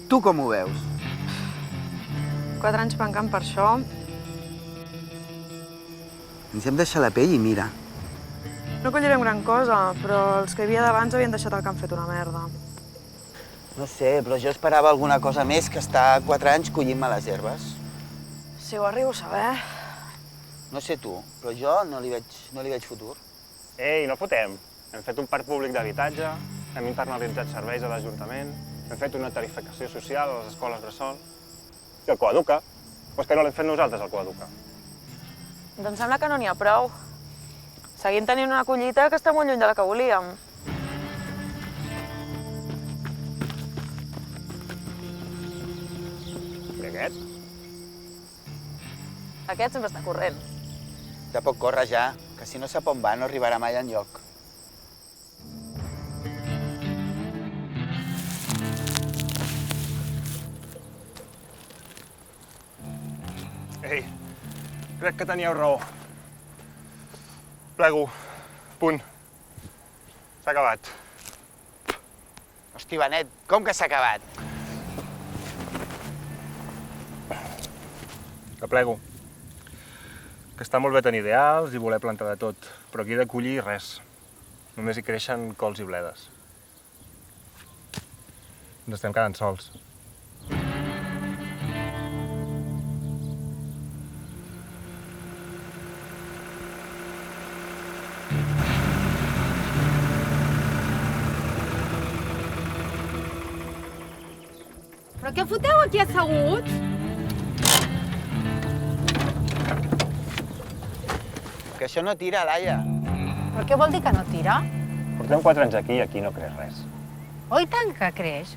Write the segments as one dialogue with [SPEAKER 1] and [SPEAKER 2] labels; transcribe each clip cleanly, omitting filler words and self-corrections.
[SPEAKER 1] Tu com ho veus?
[SPEAKER 2] 4 anys pencant per això.
[SPEAKER 1] Ens hem deixat la pell i mira.
[SPEAKER 2] No collirem gran cosa, però els que hi havia d'abans havien deixat el camp fet una merda.
[SPEAKER 1] No sé, però jo esperava alguna cosa més que estar 4 anys collint-me les herbes.
[SPEAKER 2] Si ho arribo a saber...
[SPEAKER 1] No sé tu, però jo no li veig futur.
[SPEAKER 3] Ei, no fotem. Hem fet un parc públic d'habitatge, hem internalitzat serveis a l'Ajuntament, hem fet una tarificació social a les escoles bressol. I el Coeduca? O és que no l'hem fet nosaltres, el Coeduca?
[SPEAKER 2] Doncs sembla que no n'hi ha prou. Seguim tenint una collita que està molt lluny de la que volíem.
[SPEAKER 3] I aquest?
[SPEAKER 2] Aquest sempre està corrent.
[SPEAKER 1] De poc córrer ja, que si no sap on va no arribarà mai enlloc.
[SPEAKER 3] Ei, crec que teníeu raó. Plego. Punt. S'ha acabat.
[SPEAKER 1] Hosti, Benet, com que s'ha acabat?
[SPEAKER 3] Que plego. Que està molt bé tenir ideals i voler plantar de tot, però aquí de collir res. Només hi creixen cols i bledes. Ens estem quedant sols.
[SPEAKER 4] Però què foteu aquí asseguts?
[SPEAKER 1] Que això no tira, Laia.
[SPEAKER 4] Però què vol dir que no tira?
[SPEAKER 3] Portem 4 anys aquí i aquí no creix res.
[SPEAKER 4] Oh, i tant que creix.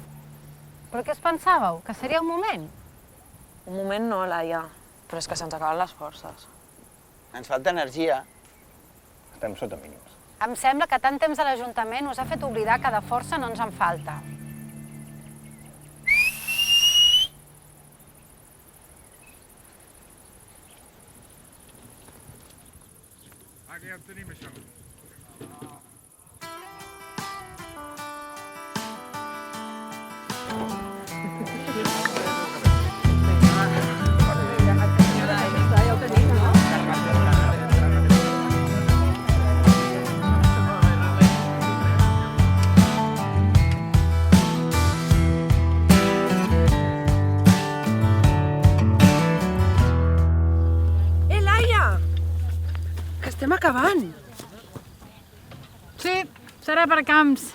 [SPEAKER 4] Però què es pensàveu? Que seria un moment?
[SPEAKER 2] Un moment no, Laia, però és que se'ns acaben les forces.
[SPEAKER 1] Ens falta energia.
[SPEAKER 3] Estem sota mínims.
[SPEAKER 4] Em sembla que tant temps a l'Ajuntament us ha fet oblidar que de força no ens en falta.
[SPEAKER 5] Aquí ja en tenim, això.
[SPEAKER 6] Laia! Que estem acabant.
[SPEAKER 4] Sí, serà per camps.